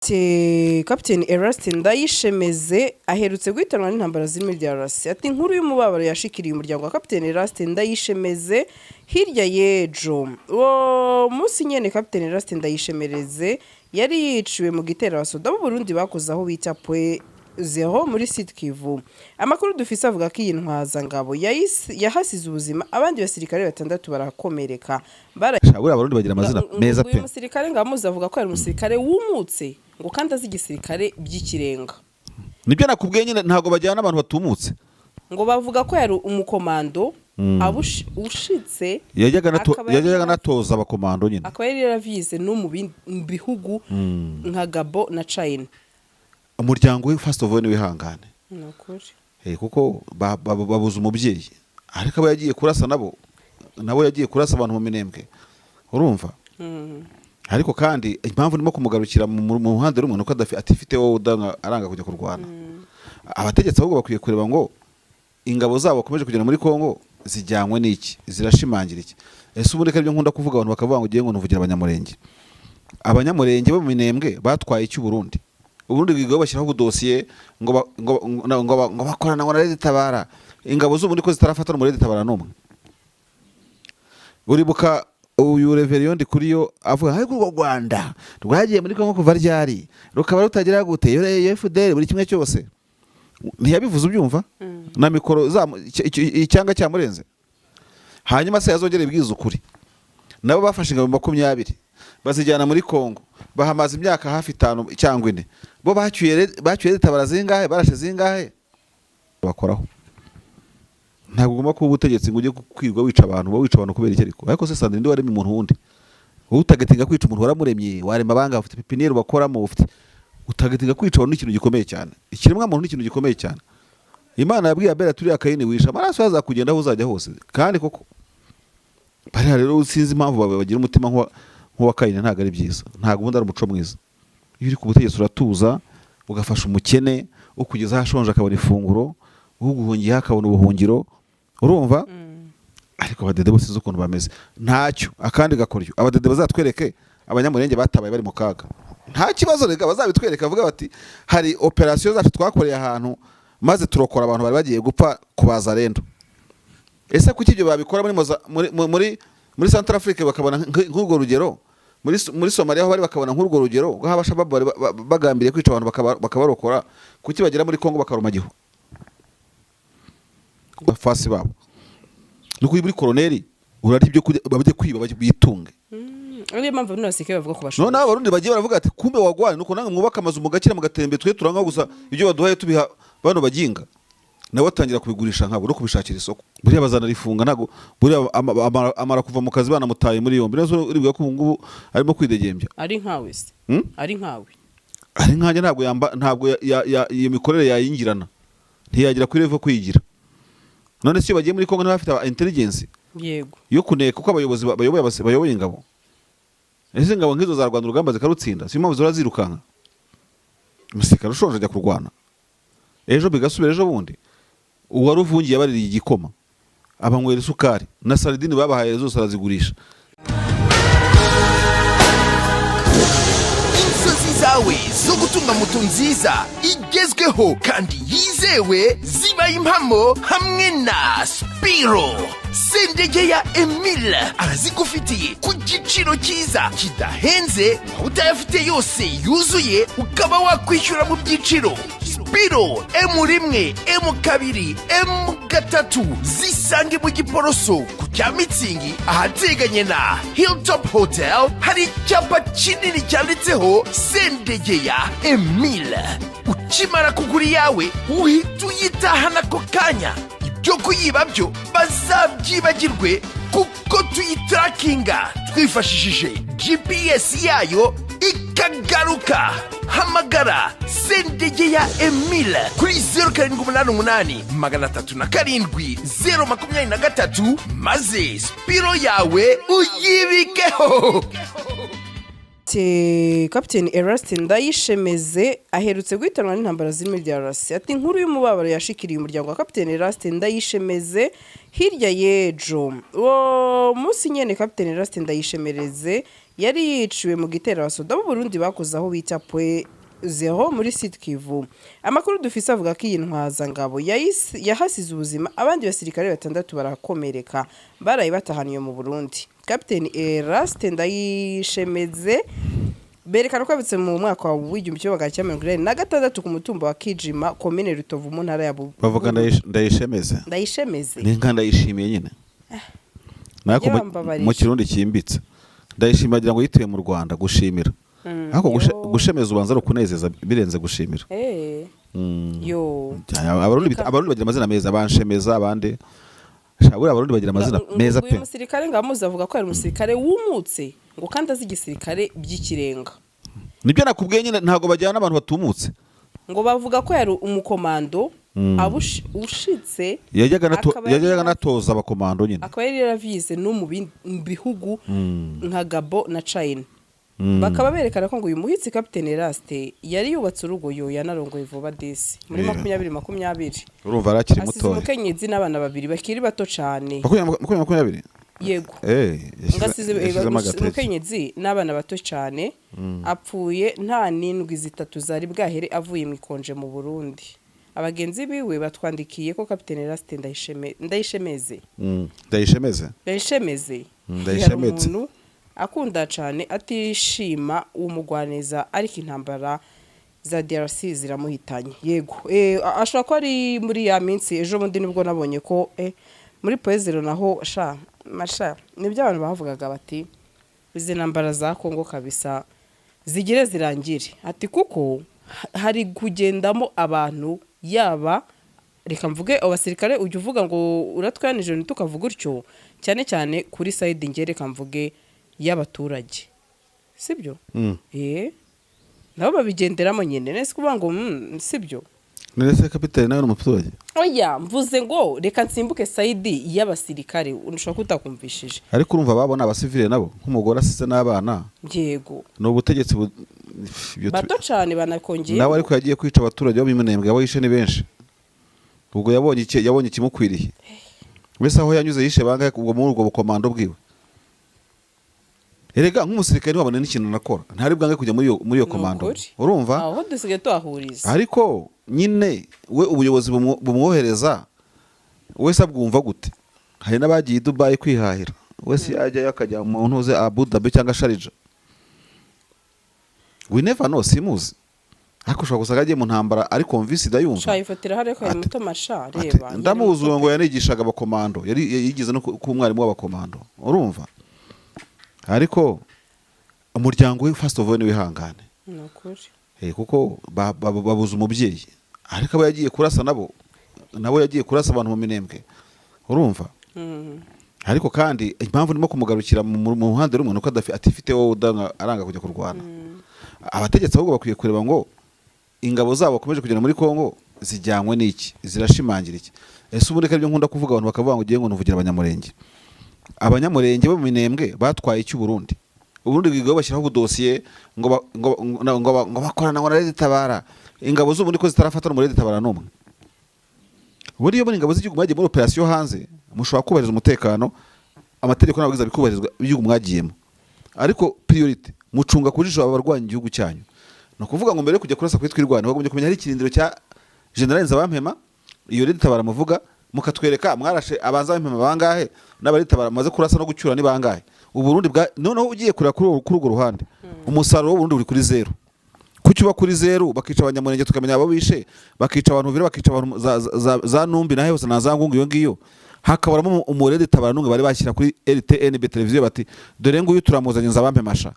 Captain Erastin Ndayishemeze aherutse guhitanwa n'intambara z'imwe rya Rasi. Ati inkuru y'umubabaro yashikiriye umuryango wa Captain Erastin Ndayishemeze hirya yejo. Uwo munsi nyene Captain Erastin Ndayishemeze yari yiciwe mu gitero abasoda b'u Burundi bakoze aho bita Pwe Zero muri Sud Kivu. Amakuru dufise avuga ko iyi ntwaza ngabo yahasize ubuzima abandi basirikare batandatu barakomereka. Shabura Abarundi bagira amazina meza pe. Uyu musirikare ngamuza avuga ko ari umusirikare wumutse ngo kandi azi igisirikare by'ikirenga. Nibyo nakubwiye nyine ntago bajyana abantu batumutse. Ngo bavuga ko yari umukomando ushitse yajyaga natoza abakomando nyine. Akaba yari yaravize no mu bihugu nka Gabo na China. Umuryango we first of all ni wihangane. Nokuri. Kuko babuze umubyeyi. Ariko aba yagiye kurasa nabo yagiye kurasa abantu mu minembwe. Urumva? Ariko kandi impamvu ndimo kumugarukira mu muhanda rumwe nuko atifite wowe udanga aranga kujya kurwana. Abategetsi ahubwo bakwiye kureba ngo ingabo zabo bakomeje kugenda muri Kongo zijyanywe n'iki, zirashimangira iki. Ese ubundi kabyo nkunda kuvuga abantu bakavuga ngo ugiye ngo nuvugira abanyamurenge. Abanyamurenge bo mu minembwe batwaye iki Burundi. Uburundi bwigo bashyiraho dosiye ngo bakorana ngo Leta Tabara. Ingabo z'ubundi ko zitarafata muri Leta Tabara numwe. Uribuka uyu Reverend ndi kuri yo avuga ariko u Rwanda rwagiye muri Kongo kuva ryari rukaba rutagira gute yo FDL buri kimwe cyose ntiyabivuze ubyumva na mikoro icyanga cyamurenze. Hanyuma se yazongera ibwiza ukuri nabo bafashe ingabo 20 bazijyana muri Kongo bahamaze imyaka hafi 5 cyangwa 4 bo bacyuye Leta barazingahe barashe zingahe bakoraho. Ntabwo ugomba kuba ubutegetsi ngo ujye kwirwa wica abantu kubera iki ariko se Sandrine waremye umuntu wundi utagatinga kwica umuntu waramuremye warema banga ufite pipiniere bakoramo ufite utagatinga kwica abantu n'ikintu gikomeye cyane. Ikiremwa muntu n'ikintu gikomeye cyane. Imana yabwiye Abeli turi akayini wisha amaraso yazakugenda aho uzajya hose kandi koko bari rero usinzi impamvu bagira umutima nk'uwa Kayini ntago ari byiza ntago ubundi ari umuco mwiza. Iyo uri ku butegetsi uratuza ugafasha umukene ukugeza hashonje akabona ifunguro uguhungiye akabona ubuhungiro. Urumva? Ariko abadede bose ukuntu bameze ntacyo akandi gakoryo abadede bazatwereke abanyamurenge batabaye bari mu kaga. Nta kibazo rega bazabitwereka avuga bati hari operation zacu twakoreye ahantu maze turokora abantu bari bagiye gupfa kubaza rendo. Ese kuki ibyo babikora muri Central Africa bakabona nk'urwo rugero muri Somalia aho bari bakabona nk'urwo rugero ngo abashababu bagambiriye kwica abantu bakabarokora kuki bagera muri Kongo bakaruma gihu bafasi babo nuko muri koloneli urari ibyo babye kwiba bitunge. Ari mpamvu n'abasike bavuga ko bashobora. None abarundi bagiye baravuga ati kumbe wagwane nuko nange mwubaka amazu mugakira mugatembe twe turanga gusa ibyo baduhaye tubiha bano baginga nawe watangira kubigurisha nkabo no kubishakira isoko. Buriya bazana rifunga ntago buriya amara kuva mu kazi bana mutaye muri yombi nazo uribuka ko ngubu arimo kwidegembya. Ari nkawe se. Ari nkawe. Ari nkanje ntabwo iyo mikorere yayingirana ntiyagira kuri level kwigira. None si bagiye muri Kongo n'abafite intelligence yego yo kuneka uko abayobozi bayoboye ingabo. Ese ngabo ngizo za Rwanda urugamba zikarutsinda si impamvu zora zirukanka. Umusirikare ushonje ajya kurwana ejo bigasubira ejo bundi uwaruvungiye baririye igikoma abanywera isukari na sardine babahaye zose arazigurisha. Zawe zo gutunga moto nziza igezweho kandi yizewe zibaye impamo hamwe na Spiro. Sendege ya Emile arazigufitiye ku giciro cyiza kidahenze utayafite yose yuzuye ukaba wakwishyura mu byiciro. Spiro M1 M2 M3 zisange mu Giporoso ku Cyamitsingi ahateganye na Hilltop Hotel. Hari icyapa kinini cyanditseho Sendege ya Emile. Ukimara kugura yawe uhita uyitahana ako kanya. Ibyo kuyiba byo bazabyibagirwe kuko tuyitrakinga twifashishije GPS yayo ikagaruka. Hamagara Sendege ya Emile kuri 0788 307 maze Spiro yawe uyibikeho. Captain Erastin Ndayishemeze aherutse guhitanwa n'intambara z'imwe rya Rasi. Ati inkuru y'umubabaro yashikiriye umuryango wa Captain Erastin Ndayishemeze hirya yejo. Uwo munsi nyene Captain Erastin Ndayishemeze yari yiciwe mu gitero abasoda b'u Burundi bakoze aho bita Pwe Zero muri Sud Kivu. Amakuru dufise avuga ko iyi ntwazangabo yahasize ubuzima abandi basirikare 6 barakomereka barayi batahaniye mu Burundi. Captain Eraste Ndayishemeze berekana ko abitse mu mwaka wa 1996 ku mutumba wa Kijima commune Rutovu mu ntara ya bavuga Ndayishemeze ni nka ndayishimiye nyine nako mu kirundi kimbitse ndayishimagira ngo yituye mu Rwanda gushimira ariko gushemeza ubanza ari kunezeza birenze gushimira yo abarundi bagira amazina meza abanshemeza abandi shabura abarundi bagira amazina meza pe uyu musirikare ngamuza avuga ko ari umusirikare wumutse ngo kandi azi igisirikare by'ikirenga nibyo nakubwiye nyine ntago bajyana n'abantu batumutse ngo bavuga ko yari umukomando ushitse yajyaga natoza abakomando nyine akaba yari yaravize no mu bihugu nka Gabo na China bakaba berekana ko ngo uyu muhitsi Captain Eraste yari yubatse urugo yo yanarongoye vuba disi muri 2020 urumva arakiri muto umukenyezi n'abana babiri bakiri bato cyane 2020 yego ngasize umukenyezi n'abana bato cyane apfuye nta n'indwi zitatu zari bwahere avuye mu ikonje mu Burundi. Abagenzi biwe batwandikiye ko Captain Eraste Ndayishemeze akunda cyane atishima umugwaneza ariko intambara za DRC ziramuhitanye. Yego ashobora ko ari muri ya minsi ejo bundi nibwo nabonye ko muri Poezero naho masha nibyo abantu bavugaga bati izi ntambara za Kongo kabisa zigire zirangire ati kuko hari kugendamo abantu yaba reka mvuge abasirikare ujye uvuga ngo uratwanije ntitukavuga utyo cyane cyane kuri side ngere kamvuge y'abaturage sibyo nabo babigenderamo nyine nese kuvuga ngo sibyo nese kapitali nawe n'umuturage oya mvuze ngo reka nsimbuke side y'abasirikare unushaka kutakumvishije ariko urumva babona abasivile nabo nk'umugore asize n'abana yego no butegetsi bato cyane banakongeye nawe ariko yagiye kwica abaturage bo bimunembwe abo yishe ni benshi ubwo yabonye ikimukwiriye wese aho yanyuze yishe bangahe ubwo muri ubwo bukomando bwiwe erega nk'umusirikare wabona n'ikintu nakora ntari bwange kujya muri iyo komando urumva aho dusigaye tuhahuriza ariko nyine we ubuyobozi bumwohereza wese abwumva gute hari n'abagiye i Dubai kwihahira wese yajya yakajya mu ntuze Abu Dhabi cyangwa Sharjah we never know simuzi ariko ushobora gusaga agiye mu ntambara ariko convince dayumva shayifatira hare ko muto masha reba ndamuzi ngo yanigishaga abakomando yari yigize no ku mwarimu w'abakomando urumva ariko umuryango we first of all ni wihangane nokuri kuko babuza umubyeyi ariko aba yagiye kurasa nabo yagiye kurasa abantu mu minembwe urumva ariko kandi impamvu ndimo kumugarukira mu ruhande rumwe nuko atifite wowe aranga kujya kurwana abategetsi ahubwo bakwiye kureba ngo ingabo zabo bakomeje kugenda muri Kongo zijyanywe n'iki zirashimangira iki ese ubu reka byo nkunda kuvuga abantu bakavuga ngo ugiye ngo nuvugira abanyamurenge bo mu minembwe batwaye iki Burundi bwigaho bashyiraho ubudosiye ngo bakorana na Leta Tabara ingabo z'ubundi ko zitarafatana muri Leta Tabara n'umwe buriyo muri ingabo z'igihugu mwagiye muri operation hanze mushobora kubahiriza umutekano amategeko n'ababwiza bikubahirizwa igihugu mwagiyemo ariko priority mucunga kujisho abarwanya igihugu cyanyu no kuvuga ngo mbere kujya kurasa kuri twirwana bagomye kumenya hari kirindiro cya General Nzabampema iyo Leta Tabara muvuga mukatwereka mwarashe abanza bampema bangahe n'abarita baramaze kurasa no gucyura ni bangahe uburundi noneho ugiye kurira kuri urwo ruhande umusaruro w'uburundi uri kuri 0 kucyuba kuri 0 bakica abanyamurenge tukamenya abo bishe bakica abantu vire bakica abantu za numbi nahe hose nazangungu iyo ngiyo hakabaramo umurede Tabara nunge bari bashyira kuri RTNB televiziyo bati dore nguyu turamuzanye Nzabampemasha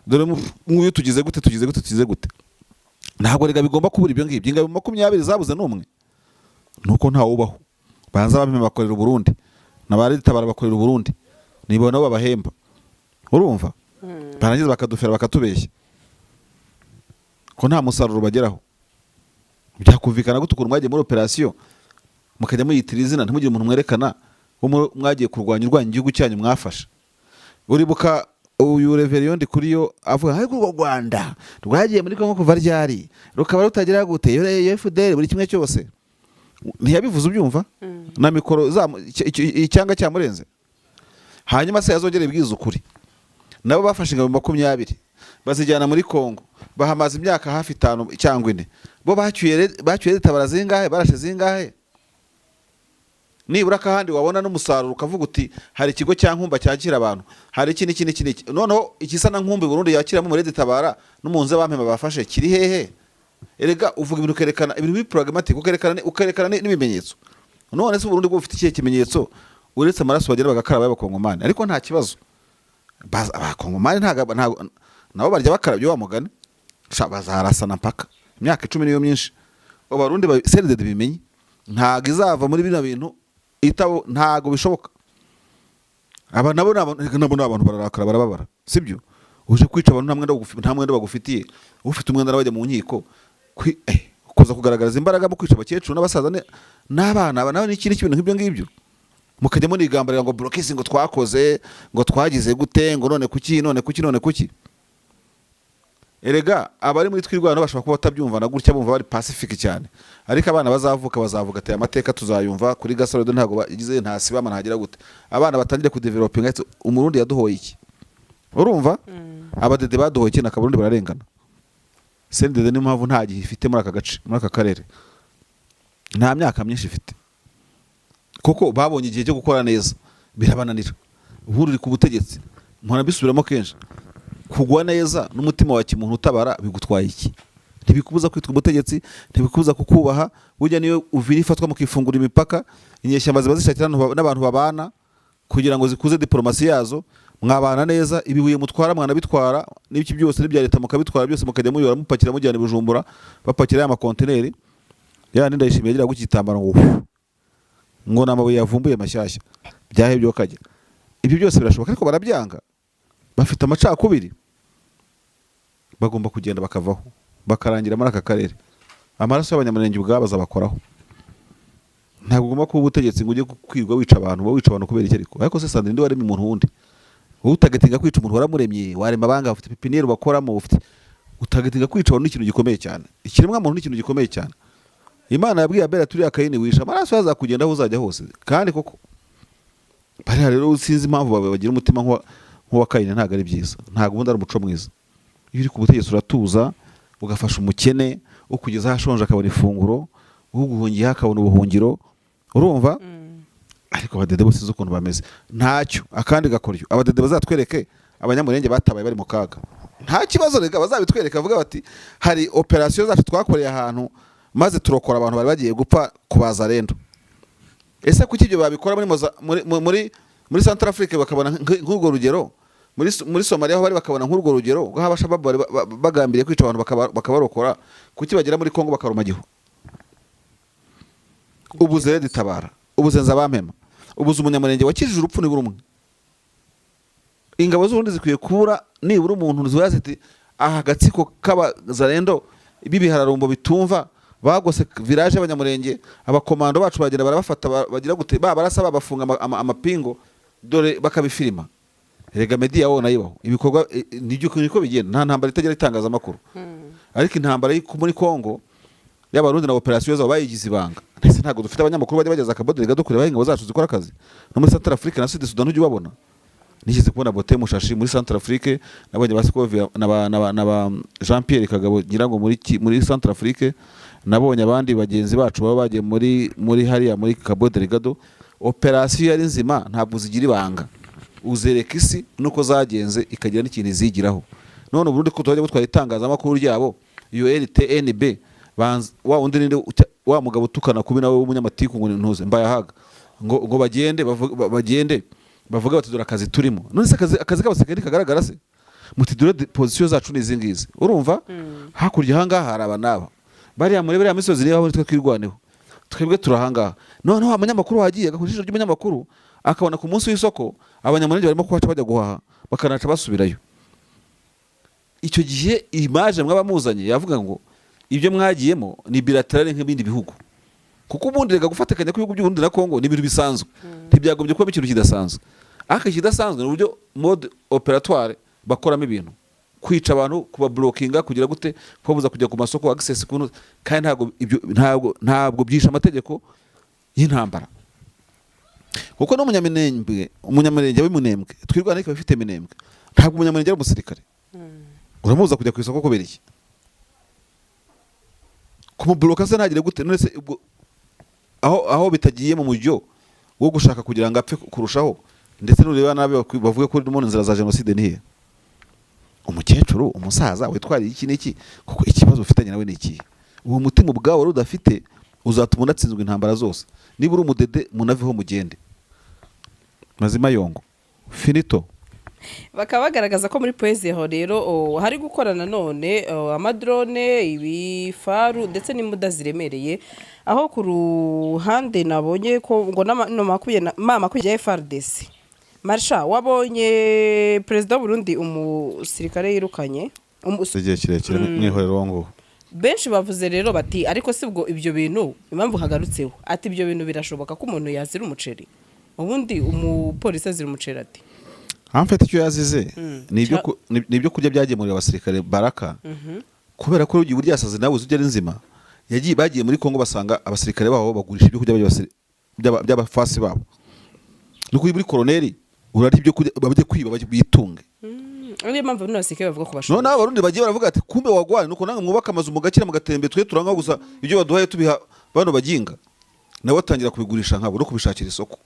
dore nguyu tugize gute ntabwo rega bigomba kubura ibyo ngibyo ingabo 20 zabuze n'umwe nuko nta ubaho banza bamwe bakorera Burundi nabari Tabara bakorera Burundi nibo nabo babahemba urumva barangiza bakadufera bakatubeshya ko nta musaruro bageraho byakumvikana gutukura mwagiye muri operation mukajya muyitira izina ntimugire umuntu mwerekana mwagiye kurwanya urwanya igihugu cyanyu mwafasha uribuka uyu Reverend Kuriyo avuga ariko u Rwanda rwagiye muri Kongo kuva ryari rukaba rutagira gute FDL buri kimwe cyose ntiyabivuze ubyumva na mikoro icyanga cyamurenze hanyuma se yazongera ibwiza ukuri nabo bafashe ingabo 20 bazijyana muri Kongo bahamaze imyaka hafi 5 cyangwa 4 bo bacyuye ritabara zingahe barashe zingahe nibura kandi wabona n'umusaruro ukavuga uti hari ikigo cya Nkumba cyakira abantu hari iki n'iki noneho ikisa na Nkumbi Burundi yakiramo muri ritabara n'umunze bampema bafashe kiri hehe erega uvuga ibintu kerekana ibintu bi pragmatic ukerekana n'ibimenyetso none se Burundi bwo ufite ikihe kimenyetso uretse amaraso bagera bagakaraba y'abakongomani ariko nta kibazo abakongomani nabo barya bakarabye wa mugani bazarasana mpaka imyaka 10 niyo myinshi Abarundi CNDD bimenye ntago izava muri bino bintu itabo ntago bishoboka aba nabo n'abantu bararakara barababara sibyo uje kwica abantu nta mwenda bagufitiye ufite umwenda n'abajya mu nkiko kuza kugaragariza imbaraga mu kwica abakecuru n'abasaza n'abana nawe n'ikindi kintu nk'ibyo ngibyo mukajya muri igambarira ngo blockade ngo twakoze ngo twagize gute ngo none kuki erega abari muri twirwana bashobora kuba batabyumva na gutya bumva bari pacific cyane ariko abana bazavuga ati amateka tuzayumva kuri Gasorado ntago bagize ntasibama ntagira gute abana batangire ku developing umurundi yaduhoye iki urumva abadede baduhoye iki nakaburundi bararengana CNDD ni mpamvu nta gihe ifite muri aka gace muri aka karere nta myaka myinshi ifite kuko babonye igihe cyo gukora neza birabananira uhururi ku butegetsi mpora bisubiramo kenshi kugwa neza n'umutima wa kimuntu utabara bigutwaye iki ntibikubuza kwitwa ubutegetsi ntibikubuza kukubaha burya niyo uvira ifatwa mukifungura imipaka inyeshyamba ziba zishakira n'abantu babana kugira ngo zikuze diplomasi yazo mwabana neza ibibuye mutwara mwana bitwara n'ibiki byose n'ibya leta mukabitwara byose mukajya muyora mupakira mujyana Bujumbura bapakira ya makonteneri ya ndayishimiye agira gukitambara ngo namabuye yavumbuye mashyashya byahebyo kajya ibyo byose birashoboka ariko barabyanga bafite amacakubiri bagomba kugenda bakavaho bakarangira muri aka karere amaraso y'abanyamurenge ubwabo bazabakoraho ntabwo ugomba kuba ubutegetsi ngo ujye kwirwa wica abantu kubera iki ariko se Sandrine waremye umuntu wundi utagatinga kwica umuntu waramuremye warema banga ufite pipiniere bakoramo ufite utagatinga kwica abantu n'ikintu gikomeye cyane ikiremwa muntu n'ikintu gikomeye cyane Imana yabwiye Abeli turi akayini wisha amaraso yazakugenda aho uzajya hose kandi koko bari rero usinzi impamvu bagira umutima nk'uwa Kayini ntago ari byiza ntago ubundi ari umuco mwiza iyo uri ku butegetsi uratuza ugafasha umukene ukugeza hashonje akabona ifunguro uguhungiye akabona ubuhungiro urumva ariko abadede bose ukuntu bameze ntacyo akandi gakoryo abadede bazatwereke abanyamurenge batabaye bari mu kaga nta kibazo rega bazabitwereka avuga bati hari operation zacu twakoreye ahantu maze turokora abantu bari bagiye gupfa kubaza rendo ese kuki ibyo babikora muri Central Africa bakabona nk'urwo rugero muri Somalia aho bari bakabona nk'urwo rugero ngo abashabab bagambiriye kwica abantu bakabarokora kuki bagera muri Kongo bakarumagiho ubuze ritabara ubuzenza bampema ubuze umunyamurenge wakijije urupfu ni burumwe ingabo z'urundi zikwiye kubura nibura umuntu zuyaziti aha gatsiko k'abazarendo bibihararumbo bitumva bagose village y'abanyamurenge abakomando bacu bagenda barabafata bagira gute barasa babafunga amapingo dore bakabifilima erega media wona yibaho ibikorwa niko bigenda nta ntambara itegera itangaza makuru ariko intambara muri Kongo y'abarundi na operation zabo bayigize ibanga ndetse ntago dufite abanyamakuru bajya bageza akabodere gadukure bahingabo zacu zikora akazi no muri Central Africa na Sud Sudan ujye babona nigeze kubona Bote Mushashi muri Central Africa nabonye basikovi na Jean Pierre Kagabo nyirango muri Central Africa nabonye abandi bagenzi bacu baba bagiye muri hariya muri Cabo Delgado operation yari nzima ntabwo zigira ibanga uzereka isi nuko zagenze ikagira n'ikintu zigiraho none Burundi ko twaje gutwara itangaza makuru ryabo iyo LTNB wa undi ninde wa mugabo tukana kubi nawe w'umunyamatiku ngo ntuze mbayahaga ngo bagende bavuga bati dore akazi turimo none se akazi k'abasirikare kagaragara se muti dore position zacu nizingize urumva hakurya hanga haraba naba bari muri bari misozi niba aho twirwaneho twebwe turahanga none wa munyamakuru wagiye gakurisho ry'umunyamakuru akabona ku munsi w'isoko abanyamurenge barimo kwaca bajya guhaha bakanaca basubirayo icyo gihe image mwabamuzanye yavuga ngo ibyo mwagiyemo ni bilateral nk'ibindi bihugu kuko ubundi rega gufatikanya ku bihugu by'Uburundi na Kongo ni ibintu bisanzwe ntibyagombye kuba ikintu kidasanzwe aka kidasanzwe ni uburyo mode operatoire bakoramo ibintu kwica abantu kuba blockinga kugira gute kubabuza kujya ku masoko access kuntu kandi ntabwo byisha amategeko y'intambara kuko no umunyamurenge w'imunembwe twirwana ariko bafite minembwe ntabwo umunyamurenge ari umusirikare uramubuza kujya ku isoko kubera iki kumuburoka se ntagire gute none se ubwo aho bitagiye mu mujyo wo gushaka kugira ngo apfe kurushaho ndetse n'ureba nabi bavuga ko mu nzira za jenoside nihe umukecuru umusaza witwariye iki n'iki kuko ikibazo ufitanye nawe n'iki uwo mutima ubwawe wari udafite uzatuma unatsinzwe intambara zose niba uri umudede munaveho mugende mazima yongo finito bakaba bagaragaza ko muri poezi aho rero hari gukorana none amadrone ibifaru ndetse n'imbuda ziremereye aho ku ruhande nabonye ko ngo makumyabiri ya FRDC Marsha wabonye perezida w'Uburundi umusirikare yirukanye igihe kirekire mwihorero wangu benshi bavuze rero bati ariko sibwo ibyo bintu impamvu hagarutseho ati ibyo bintu birashoboka ko umuntu yazira umuceri ubundi umupolisi azira umuceri ati amfite icyo yazize nibyo kurya byagemuriye abasirikare baraka kubera ko ugiye uryasaze nawe uzugera inzima bagiye muri Kongo basanga abasirikare babo bagurisha ibyo kurya by'abafasi babo nuko muri koloneli urari ibyo kurya babye kwiba bitunge ariyo mpamvu n'abasirikare bavuga ko bashobora none abarundi bagiye baravuga ati kumbe wagwane nuko nange mwubaka amazu mugakira mugatembe twe turanga gusa ibyo baduhaye tubiha bano baginga nawe atangira kubigurisha nkabo no kubishakira isoko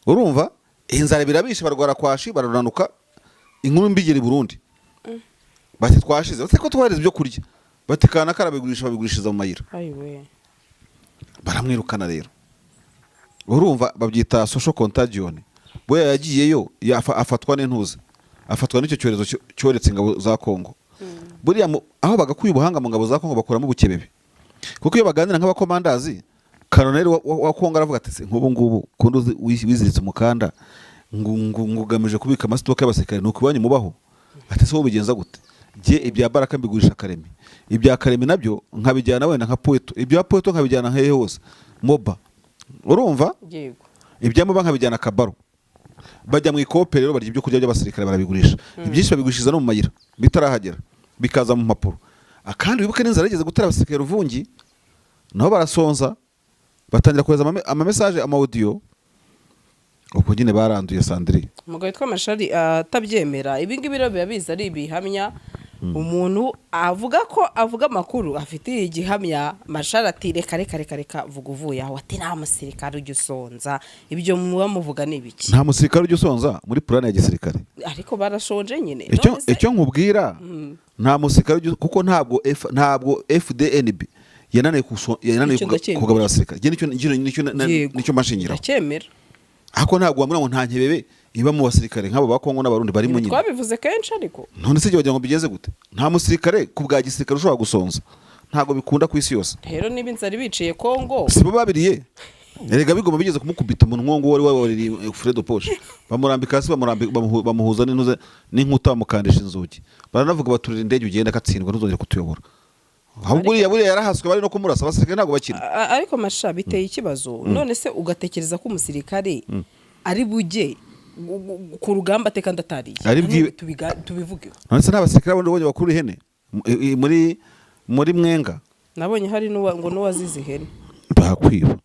urumva inzara birabishe barwara kwashi bararunanuka inkuru mbigera i Burundi bati twashize bati ko twareze ibyo kurya bati kana karabigurisha babigurishiriza mu mayira baramwirukana rero urumva babyita social contagion boya yagiyeyo afatwa n'intuza afatwa n'icyo cyorezo cyoretse ingabo za Kongo buriya aho bagakuye ubuhanga mu ngabo za Kongo bakoramo ubukebebe kuko iyo baganira nk'abakomandazi Colonel wa Kongo aravuga ati nk'ubu ngubu kundi wiziritse umukanda ngugamije kubika amasitoke y'abasirikare nuko ibanye mubaho ati se wo bigenza gute je ibya baraka mbigurisha Karemi ibya Karemi nabyo nkabijyana wenda nka Poeto ibya Poeto nkabijyana hehe hose Moba urumva yego ibya Moba nkabijyana Kabaro bajya mu ikope rero barya ibyo kurya by'abasirikare barabigurisha ibyinshi babigurishiriza no mu mayira bitarahagera bikaza mu mpapuro akandi wibuke n'inzara yigeze gutera abasirikare Ruvungi naho barasonza batangira kohereza ama message ama audio uko nyine baranduye Sandrine umugabo witwa Mashari atabyemera ibi ngibi rero biba biza ari ibihamya umuntu avuga amakuru afite igihamya Mashari ati reka vuga uvuye aho ati nta musirikare ujya usonza ibyo muba muvuga n'ibiki nta musirikare ujya usonza muri plan ya gisirikare ariko barashonje nyine icyo nkubwira nta musirikare kuko ntabwo FDNB yananiye kugabura abasirikare nicyo mashingira cyemera ako ntabwo wamura ngo nta nkebebe iba mu basirikare nk'abo ba Kongo n'abarundi bari mu nyine twabivuze kenshi ariko none se wagira ngo bigeze gute nta musirikare ku bwa gisirikare ushobora gusonza ntabwo bikunda ku isi yose rero niba inzara biciye Kongo si bo babiriye erega bigoma bigeze kumukubita umuntu nkongo wari Fredo Poche bamurambika hasi bamuhuza n'inkuta bamukandisha inzugi baranavuga baturira indege ugenda katsindwa ntuzongere kutuyobora ahubwo buriya yarahaswe bari no kumurasa abasirikare ntabwo bakina ariko Masha biteye ikibazo none se ugatekereza ko umusirikare ari bujye ku rugamba ateka ndatariye tubivuge none se n'abasirikare bondi bonye bakuru ihene muri Mwenga nabonye hari ngo n'uwazize ihene bakwiba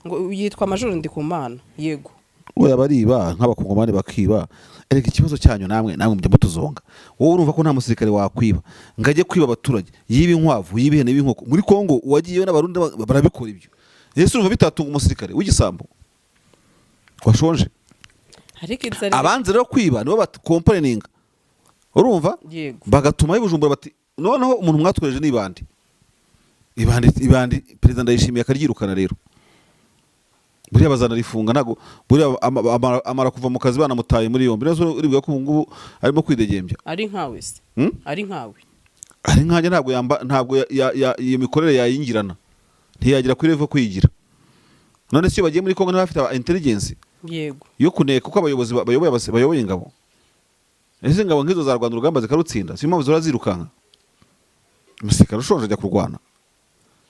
ngo yitwa Major Ndikumana yego oya bariba nk'abakongomani bakiba erega ikibazo cyanyu namwe mujya mutuzonga wowe urumva ko nta musirikare wakwiba ngajye kwiba abaturage yiba inkwavu yiba ihene b'inkoko muri Kongo wagiyeyo n'abarundi barabikora ibyo Yesu urumva bitatunga umusirikare w'igisambo washonje abanze rero kwiba nibo bakomporeninga urumva bagatuma y'Ubujumbura bati noneho umuntu mwatwereje n'ibandi perezida Ndayishimiye akaryirukana rero buriya bazanarifunga ntago buriya amara kuva mu kazi banamutaye muri yombi nazo uribuka ko ngubu arimo kwidegembya ari nkawe se ari nkanjye ntabwo iyo mikorere yayingirana ntiyagira kuri level kwigira none se bagiye muri Kongo n'abafite intelligence yego yo kuneka uko abayobozi bayoboye ingabo ese ingabo nk'izo za Rwanda urugamba zikarutsinda si impamvu zirazirukanka umusirikare ushonje ajya kurwana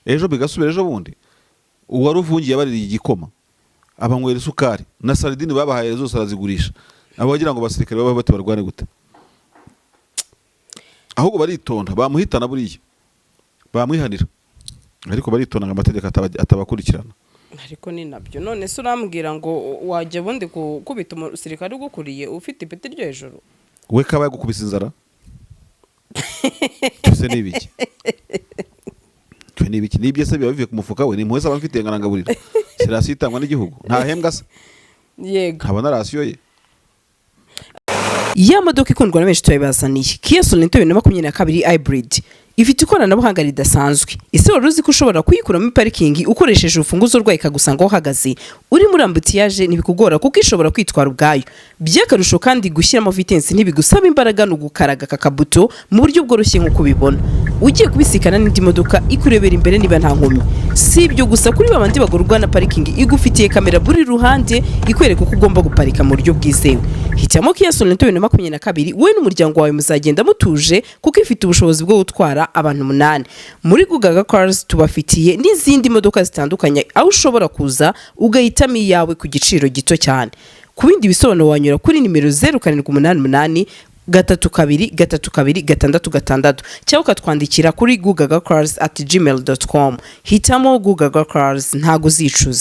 ejo bigasubira ejo bundi uwari uvungiye abaririye igikoma abanywera isukari na saridini babahaye zose arazigurisha abo bagira ngo basirikare babe bate barwane gute ahubwo baritonda bamuhitana buriya bamwihanira ariko baritonda ngo amategeko atabakurikirana ariko ni nabyo none se urambwira ngo wajya bundi kubita umusirikare ugukuriye ufite ipeti ryo hejuru we kaba yagukubise inzara cyose nibiki nibiki nibye se biba bivuye ku mufuka we ni impuhwe z'aba mfite ngarangabulira sirasi itangwa n'igihugu nta hembwa se yego nkaba na rasiyo ye. ya modoka ikundwa na benshi tuyibazaniye Kia Sorento 2022 hybrid ifite ikoranabuhanga ridasanzwe. Ese wari uzi ko ushobora kuyikuramo parikingi ukoresheje urufunguzo rwayo ikagusanga aho uhagaze uri muri ambutiyaje ntibikugora kuko ishobora kwitwara ubwayo. By'akarusho kandi gushyiramo vitensi ntibigusaba imbaraga no gukaraga kakabuto mu buryo bworoshye nk'uko ubibona. Ugiye kubisikana n'indi modoka ikurebera imbere niba nta nkomyi. Si ibyo gusa kuri babandi bagorwa na parikingi igufitiye kamera buri ruhande ikwereka uko ugomba guparika mu buryo bwizewe. Hitamo Kia Sorento 2022 we n'umuryango wawe muzagenda mutuje kuko ifite ubushobozi bwo gutwara abantu 8. Muri Gugaga Cars tubafitiye n'izindi modoka zitandukanye aho ushobora kuza ugahitamo iyawe ku giciro gito cyane. Ku bindi bisobanuro wanyura kuri nimero 0788 32 cyangwa ukatwandikira kuri gugagacars@gmail.com. Hitamo Gugaga Cars ntago zicuza.